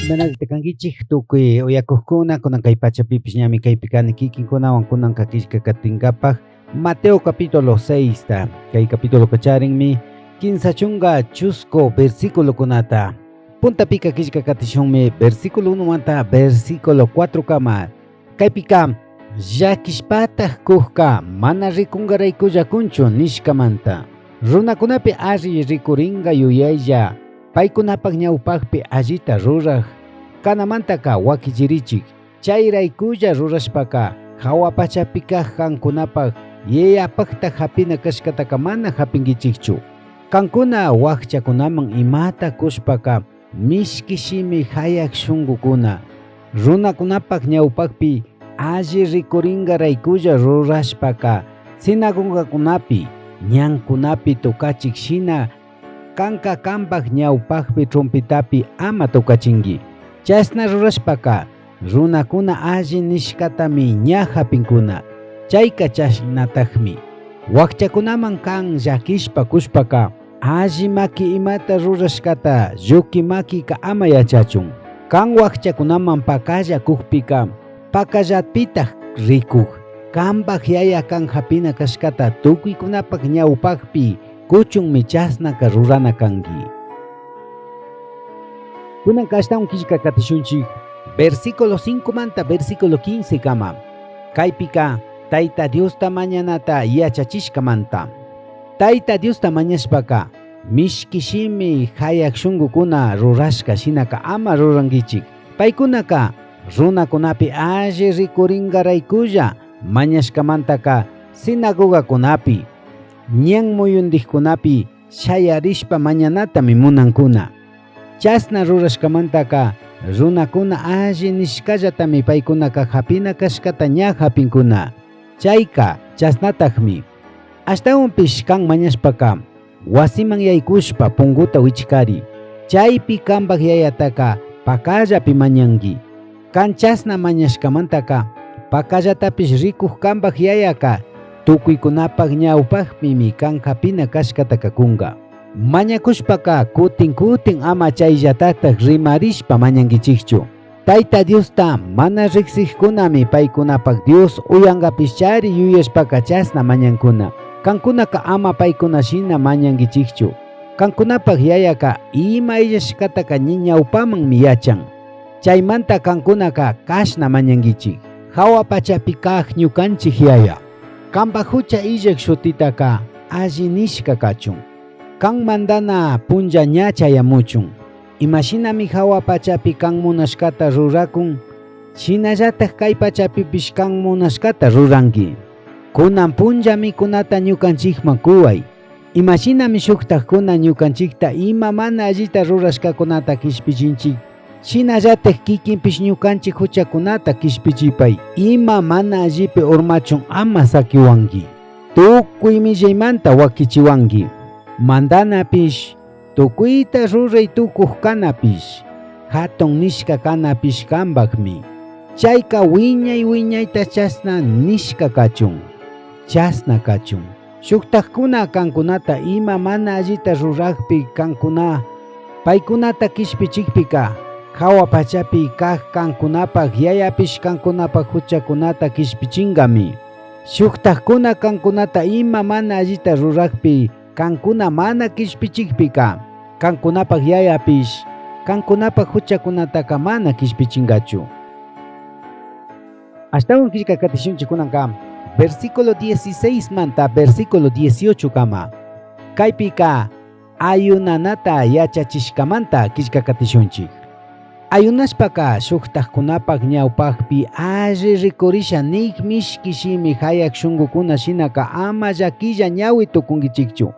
Manalitakankichik tukuy uyakuqkuna kunan kay pachapipish ñami kaypi kani kikinkunawan kunan kakishka katinkapak Mateo capítulo 6 kay capítulo kacharinmi 15 chunga chusco versículo kunata puntapika kishka katishunmi versículo 1 manta versículo 4 kama kaypika llakishpataq kuqka mana rikungaraykulla kunchu nishkamanta runakunapi alli rikuringa yuyaylla paykunapak ñawpaqpi allita ruraq kanamantaka wakichirichik chayraykulla rurashpaka hawapachapi kaq kankunapak yayapaqta hapina kashkataka mana hapinkichikchu kankuna wakchakunaman imata kushpaka mishki shimi hayak shunqukuna runakunapak ñawpaqpi alli rikuringaraykulla rurashpaka sinagogakunapi ñankunapi tukachik shina kanka kampak ñawpaqpi trumpitapi ama tukachinki chasna rurashpaka runakuna alli nishkatami ña hapinkuna chayka chashnataqmi wakchakunaman kan llakishpa kushpaka alli maki imata rurashkata lluki makika ama yachachun kan wakchakunaman pakalla kukpika pakallapitaq rikuq kanpak yaya kan hapina kashkata tukuykunapak ñawpaqpi kuchunmi chasnaka rurana kanki kunan kashtawan kishka katishunchik versículo 5 manta versículo 15 kama kaypika Tayta Diosta mañanata yachachishkamanta Tayta Diosta mañashpaka mishki shimi hayak shunqukuna rurashka shinaka ama rurankichik paykunaka runakunapi alli rikuringaraykulla mañashkamantaka sinagogakunapi ñan muyundiqkunapi shayarishpa mañanatami munankuna chasna rurashkamantaka runakuna alli nishkallatami paykunaka hapina kashkata ña hapinkuna chayka chasnataqmi ashtawanpish kan mañashpaka wasiman yaykushpa punguta wichkari chaypi kanpak yayataka pakallapi mañanki kan chasna mañashkamantaka pakallatapish rikuq kanpak yayaka tukuykunapak ñawpaqpimi kan hapina kashkataka kunga mañakushpaka kutin ama chayllatata rimarishpa mañankichikchu Tayta Diosta mana riqsiqkunami paykunapak Dios uyangapischari yuyashpaka chasna mañankuna kankunaka ama paykuna shina mañankichikchu kankunapak yayaka ima illashkataka ñawpamanmi yachan chaymanta kankunaka kashna mañankichik hawapachapi kaq ñukanchik yaya kanpak hucha illak shutitaka alli nishka kachun kan mandana punlla ña chayamuchun imashinami hawapachapi kan munashkata rurakun shinallatak kay pachapipish kan munashkata ruranki kunan punlla mikunata ñukanchikman kuway imashinami shuktaqkuna ñukanchikta ima mana allita rurashkakunata kishpichinchik shinallatak kikinpish ñukanchik huchakunata kishpichipay ima mana allipi urmachun ama sakiwanki tukuy millaymanta wakichiwanki mandanapish tukuyta ruray tukuq kanapish hatun nishka kanapish kanpakmi chayka wiñayta chasna nishka kachun chasna kachun shuktaqkuna kankunata ima mana allita ruraqpi kankuna paykunata kishpichikpika hawapachapi kaq kankunapak yayapish kankunapak huchakunata kishpichinkami shuktaqkuna kankunata ima mana allita ruraqpi kankuna mana kishpichikpika kankunapak yayapish kankunapak huchakunataka mana kishpichinkachu ashtawan kishka katishunchik kunanka versículo 16 manta versículo 18 kama kaypika ayunanata yachachishkamanta kishka katishunchik ayunashpaka shuktaqkunapak ñawpaqpi alli rikurisha nik mishki shimi hayak shunqukuna shinaka ama llakilla ñawi tukunkichikchu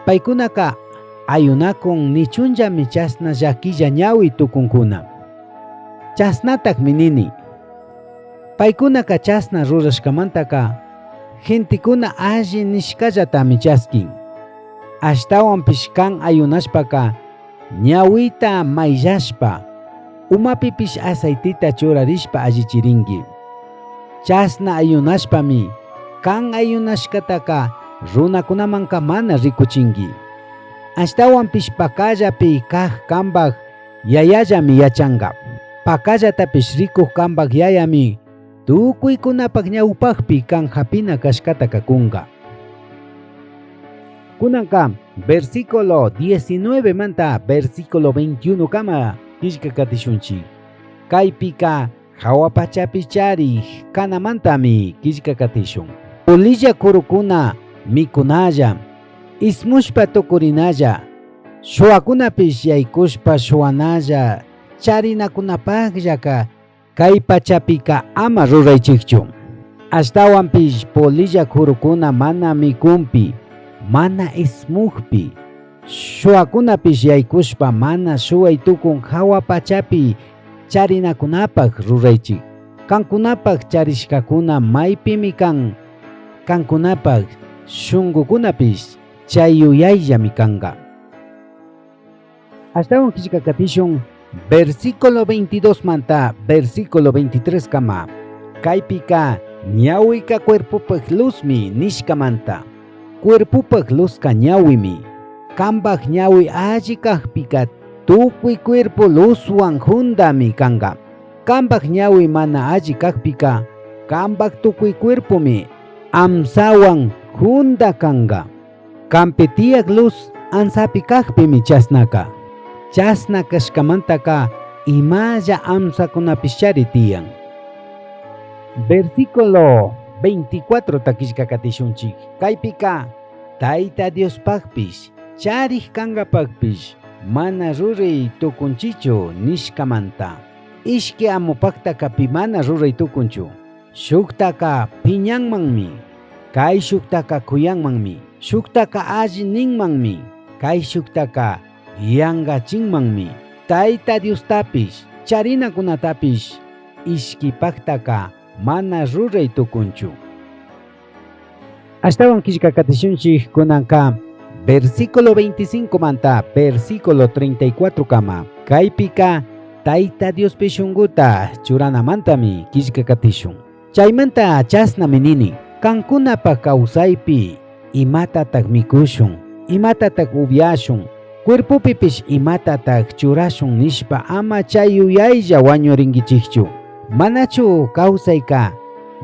paykunaka ayunakun nichunllami chasna llakilla ñawi tukunkuna chasnatakmi nini paykunaka chasna rurashkamantaka gentikuna alli nishkallatami chaskin ashtawanpish kan ayunashpaka ñawita mayllashpa umapipish aceitita churarishpa allichirinki chasna ayunashpami kan ayunashkataka runakunamanka mana rikuchinki ashtawan pishpakallapi kaq kanpak yayallami yachanga. Pakallatapish rikuq kambaq yayami tukuykunapak ñawpaqpi kan hapina kashkata kakunga. Kunanka versículo 19 manta versículo 21 kama kishkakatishunchi. Kaypika hawapachapi chari kanamantami kishkakatishun. Pulilla kurukuna mikunalla, ismushpa tukurinalla, shuakunapish yaykushpa shuanalla, charinakunapaqllaka kay pachapika ama ruraychikchu. Ashtawanpish pulilla kurukuna mana mikunpi, mana ismukpi, shuakunapish yaykushpa mana shuay tukun hawa pachapi charinakunapaq ruraychik. Kankunapaq charishkakuna maypimi kan, kankunapaq shungukunapish chayuyayllami kanga. Ashtawan kishkakatishun versículo 22 manta versículo 23 kama. Kaypika ñawika cuerpupak luzmi nishkamanta. Cuerpupak luzka ñawimi. Kambak ñawi alli kaqpika tukuy cuerpo luzwan hundami kanga. Kambak ñawi mana alli kaqpika kambak tukuy cuerpomi amsawan hunda kanga. Kampetiak luz ansapi kaqpimi chasnaka. Chasna kashkamantaka imalla amsakunapish charitiyan. Versículo 24 takishkakatishunchik. Kaypika Tayta Diospaqpish charij kangapaqpish mana ruray tukunchichu nishkamanta. Ishki amupaqtaka pi mana ruray tukunchu. Shuktaka piñanmanmi, kay shuktaka kuyanmanmi, shuktaka alli ninmanmi, kay shuktaka yangachinmanmi. Tayta Diostapish charinakunatapish ishkipaqtaka mana ruray tukunchu. Ashtawan kishkakatishunchik kunanka versículo 25 manta versículo 34 kama. Kaypika Tayta Dios pishunguta churanamantami kishkakatishun. Chaymanta chasnami nini, kankunapaq kawsaypi imatatak mikushun, imatatak ubyashun, cuerpupipish imatatak churashun nishpa ama chayuyaylla wañurinkichikchu. Manachu kawsayka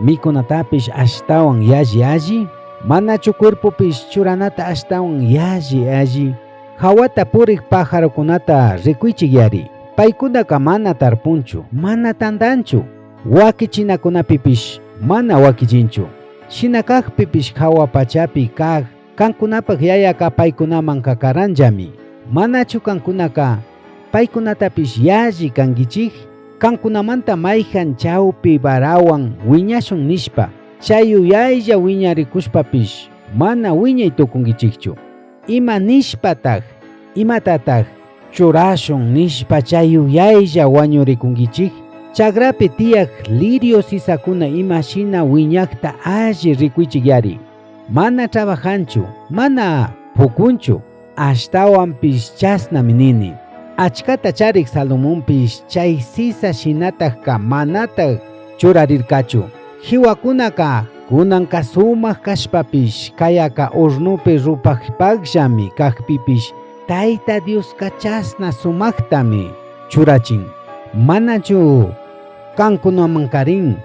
mikunatapish ashtawan yalli alli, manachu cuerpupish churanata ashtawan yalli alli. Hawata purik pajarokunata rikuychik yari. Paykunaka mana tarpunchu, mana tandanchu. Wakichinakunapipish mana wakichinchu. Shinakaqpipish hawa pachapi kaq kankunapaq yayaka paykunaman kakaranllami. Manachu kankunaka paykunatapish yalli kankichik. Kankunamanta mayjan chawpi barawan wiñashun nishpa chayuyaylla wiñarikushpapish mana wiñay tukunkichikchu. Ima nishpatak, imatatak churashun nishpa chayuyaylla wañurikunkichik. Chagrapi tiyak lirio sisakuna imashina wiñakta alli rikuychik yari. Mana trabajanchu, mana pukunchu, ashtawanpish chasnami nini. Achkata charik Salomonpish chay sisa shinatakka manata churarirkachu. Hiwakunaka kunanka sumaq kashpapish kayaka hornupi rupaqpaqllami kaqpipish Tayta Dioska chasna sumaqtami churachin. Manachu kankunaman karin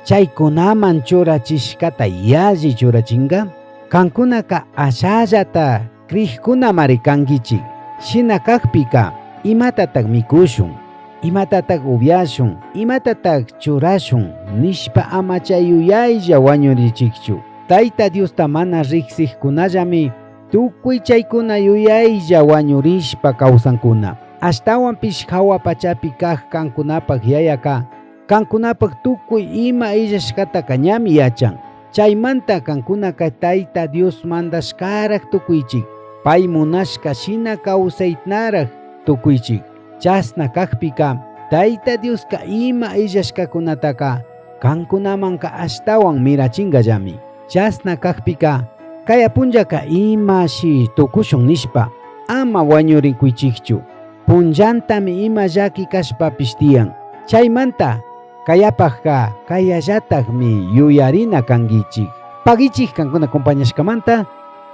chaykunaman churachishkata yalli churachinga. Kankunaka ashallata kriqkunamari kankichik. Shina kaqpika imatatak mikushun, imatatak ubyashun, imatatak churashun nishpa ama chayuyaylla wañurichikchu. Tayta Diosta mana riqsiqkunallami tukuy chaykuna yuyaylla wañurishpa kawsankuna. Ashtawanpish hawa pachapi kaq kankunapaq yayaka kankunapaq tukuy ima illashkataka ñami yachan. Chaymanta kankunaka Tayta Dios mandashkaraq tukuychik. Pay munashka shina kawsaytnaraq tukuychik. Chasna kaqpika Tayta Dioska ima illashkakunataka kankunamanka ashtawan mirachingallami. Chasna kaqpika kaya punllaka imashi tukushun nishpa ama wañurinkuychikchu. Punllantami ima llaki kashpapish tiyan. Chaymanta kayapaqqa kayallatakmi yuyarina kankichik. Pagichik kankuna compañashkamanta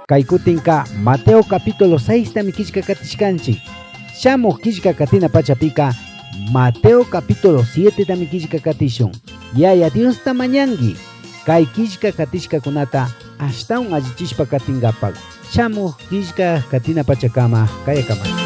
kay kutinka Mateo capítulo 6 tami kishkakatishkanchik. Shamuq kishka katina pachapika Mateo capítulo 7 tami kishka katishun. Yaya Dios tamañangi. Kay kishka katishka kunata ashtaun allichishpa katingapak. Shamuq kishka katina pachakama kayakama.